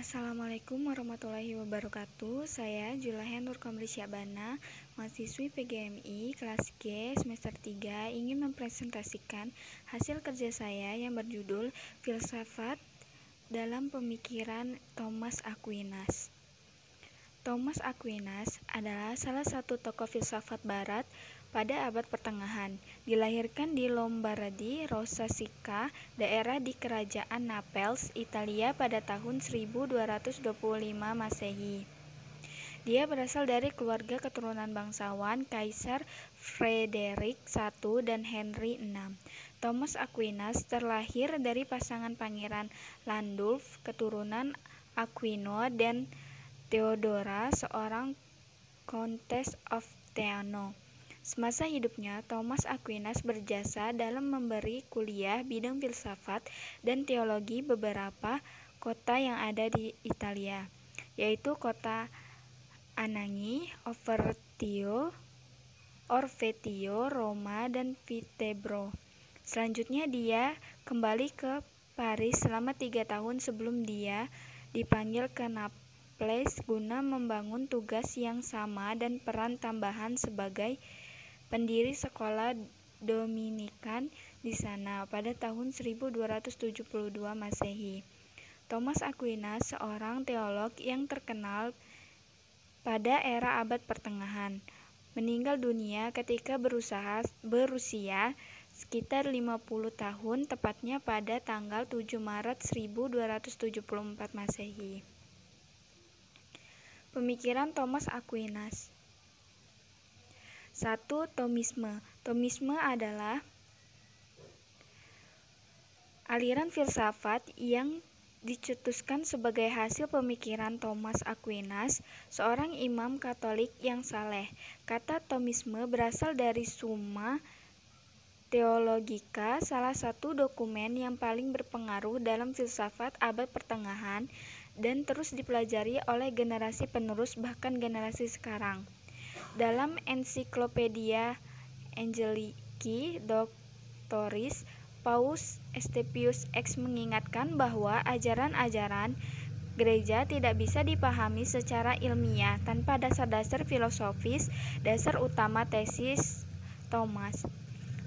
Assalamualaikum warahmatullahi wabarakatuh. Saya Julahen Nurkomri Syabana, mahasiswi PGMI kelas G semester 3, ingin mempresentasikan hasil kerja saya yang berjudul Filsafat dalam Pemikiran Thomas Aquinas. Thomas Aquinas adalah salah satu tokoh filsafat barat pada abad pertengahan. Dilahirkan di Lombardi, Rosasika, daerah di Kerajaan Naples, Italia pada tahun 1225 Masehi. Dia berasal dari keluarga keturunan bangsawan Kaisar Frederick I dan Henry VI. Thomas Aquinas terlahir dari pasangan Pangeran Landulf, keturunan Aquino dan Theodora, seorang Countess of Theano. Semasa hidupnya, Thomas Aquinas berjasa dalam memberi kuliah bidang filsafat dan teologi beberapa kota yang ada di Italia, yaitu kota Anagni, Orvieto, Roma, dan Viterbo. Selanjutnya dia kembali ke Paris selama 3 tahun sebelum dia dipanggil ke Naples guna membangun tugas yang sama dan peran tambahan sebagai pendiri sekolah Dominikan di sana pada tahun 1272 Masehi. Thomas Aquinas seorang teolog yang terkenal pada era abad pertengahan, meninggal dunia ketika berusia sekitar 50 tahun, tepatnya pada tanggal 7 Maret 1274 Masehi. Pemikiran Thomas Aquinas. 1. Thomisme. Thomisme adalah aliran filsafat yang dicetuskan sebagai hasil pemikiran Thomas Aquinas, seorang imam Katolik yang saleh. Kata Thomisme berasal dari Summa Theologica, salah satu dokumen yang paling berpengaruh dalam filsafat abad pertengahan dan terus dipelajari oleh generasi penerus bahkan generasi sekarang. Dalam ensiklopedia Angelici Doctoris, Paus Eusebius X mengingatkan bahwa ajaran-ajaran gereja tidak bisa dipahami secara ilmiah tanpa dasar-dasar filosofis, dasar utama tesis Thomas.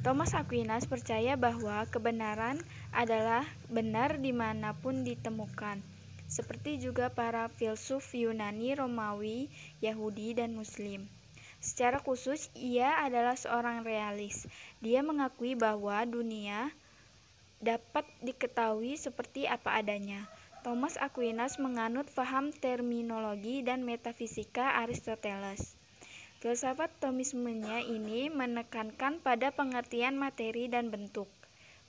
Thomas Aquinas percaya bahwa kebenaran adalah benar dimanapun ditemukan, seperti juga para filsuf Yunani, Romawi, Yahudi, dan Muslim. Secara khusus, ia adalah seorang realis. Dia mengakui bahwa dunia dapat diketahui seperti apa adanya. Thomas Aquinas menganut paham terminologi dan metafisika Aristoteles. Filsafat Thomismenya ini menekankan pada pengertian materi dan bentuk,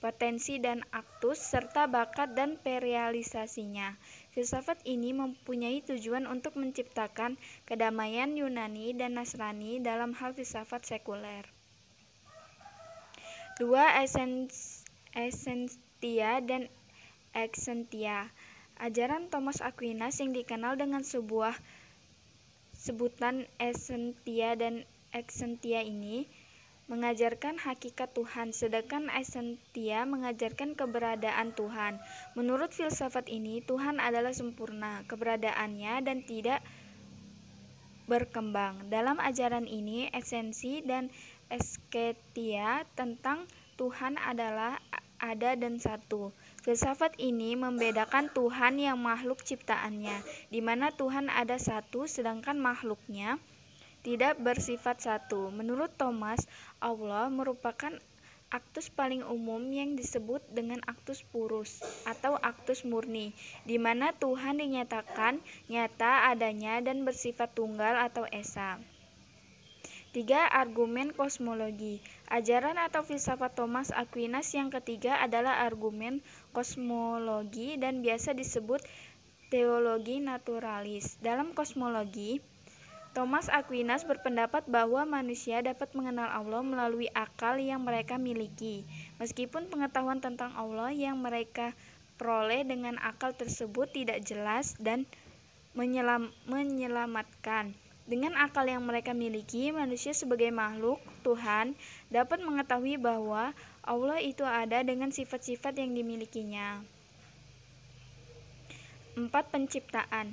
potensi dan aktus, serta bakat dan perealisasinya. Filsafat ini mempunyai tujuan untuk menciptakan kedamaian Yunani dan Nasrani dalam hal filsafat sekuler. 2. Essentia dan exentia. Ajaran Thomas Aquinas yang dikenal dengan sebuah sebutan essentia dan exentia ini mengajarkan hakikat Tuhan, sedangkan essentia mengajarkan keberadaan Tuhan. Menurut filsafat ini, Tuhan adalah sempurna keberadaannya dan tidak berkembang. Dalam ajaran ini, esensi dan esketia tentang Tuhan adalah ada dan satu. Filsafat ini membedakan Tuhan yang makhluk ciptaannya, di mana Tuhan ada satu sedangkan makhluknya tidak bersifat satu. Menurut Thomas, Allah merupakan aktus paling umum yang disebut dengan aktus purus atau aktus murni, di mana Tuhan dinyatakan nyata adanya dan bersifat tunggal atau esa. 3. Argumen kosmologi. Ajaran atau filsafat Thomas Aquinas yang ketiga adalah argumen kosmologi dan biasa disebut teologi naturalis. Dalam kosmologi, Thomas Aquinas berpendapat bahwa manusia dapat mengenal Allah melalui akal yang mereka miliki, meskipun pengetahuan tentang Allah yang mereka peroleh dengan akal tersebut tidak jelas dan menyelamatkan. Dengan akal yang mereka miliki, manusia sebagai makhluk Tuhan dapat mengetahui bahwa Allah itu ada dengan sifat-sifat yang dimilikinya. 4. Penciptaan.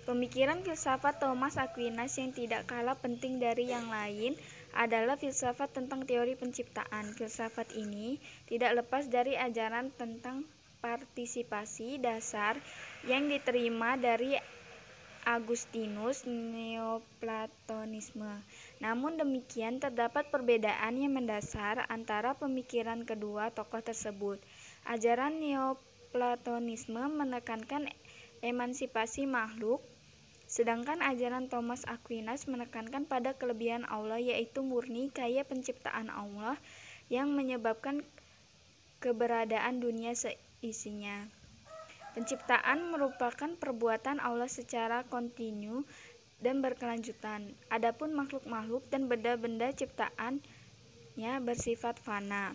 Pemikiran filsafat Thomas Aquinas yang tidak kalah penting dari yang lain adalah filsafat tentang teori penciptaan. Filsafat ini tidak lepas dari ajaran tentang partisipasi dasar yang diterima dari Agustinus Neoplatonisme. Namun demikian, terdapat perbedaan yang mendasar antara pemikiran kedua tokoh tersebut. Ajaran Neoplatonisme menekankan emansipasi makhluk, sedangkan ajaran Thomas Aquinas menekankan pada kelebihan Allah, yaitu murni kaya penciptaan Allah yang menyebabkan keberadaan dunia seisinya. Penciptaan merupakan perbuatan Allah secara kontinu dan berkelanjutan. Adapun makhluk-makhluk dan benda-benda ciptaannya bersifat fana.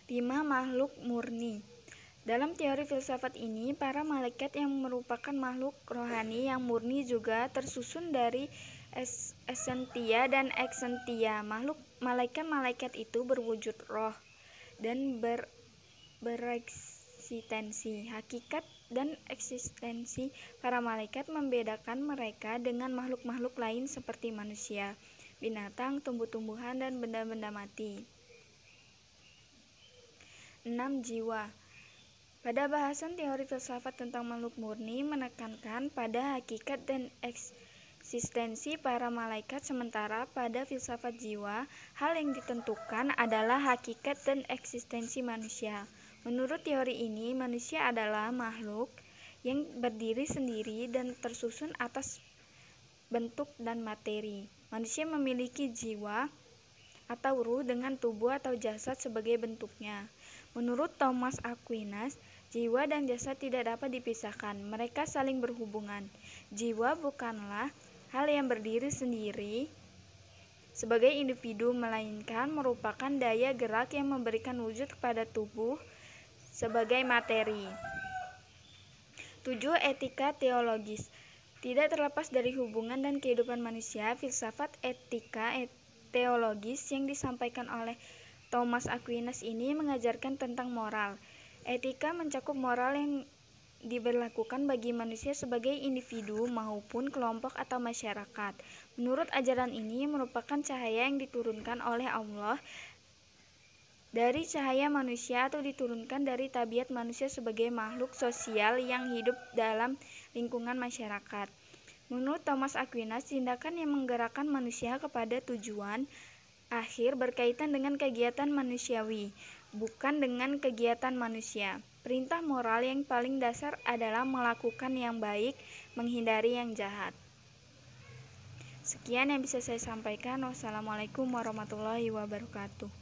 5. Makhluk murni. Dalam teori filsafat ini, para malaikat yang merupakan makhluk rohani yang murni juga tersusun dari esentia dan eksentia. Malaikat itu berwujud roh dan bereksistensi. Hakikat dan eksistensi para malaikat membedakan mereka dengan makhluk-makhluk lain seperti manusia, binatang, tumbuh-tumbuhan, dan benda-benda mati. 6. Jiwa. Pada bahasan teori filsafat tentang makhluk murni menekankan pada hakikat dan eksistensi para malaikat, sementara pada filsafat jiwa, hal yang ditentukan adalah hakikat dan eksistensi manusia. Menurut teori ini, manusia adalah makhluk yang berdiri sendiri dan tersusun atas bentuk dan materi. Manusia memiliki jiwa atau ruh dengan tubuh atau jasad sebagai bentuknya. Menurut Thomas Aquinas, jiwa dan jasad tidak dapat dipisahkan. Mereka saling berhubungan. Jiwa bukanlah hal yang berdiri sendiri sebagai individu, melainkan merupakan daya gerak yang memberikan wujud kepada tubuh sebagai materi. 7. Etika teologis. Tidak terlepas dari hubungan dan kehidupan manusia, filsafat etika teologis yang disampaikan oleh Thomas Aquinas ini mengajarkan tentang moral. Etika mencakup moral yang diberlakukan bagi manusia sebagai individu maupun kelompok atau masyarakat. Menurut ajaran ini merupakan cahaya yang diturunkan oleh Allah dari cahaya manusia atau diturunkan dari tabiat manusia sebagai makhluk sosial yang hidup dalam lingkungan masyarakat. Menurut Thomas Aquinas, tindakan yang menggerakkan manusia kepada tujuan akhir berkaitan dengan kegiatan manusiawi, bukan dengan kegiatan manusia. Perintah moral yang paling dasar adalah melakukan yang baik, menghindari yang jahat. Sekian yang bisa saya sampaikan. Wassalamualaikum warahmatullahi wabarakatuh.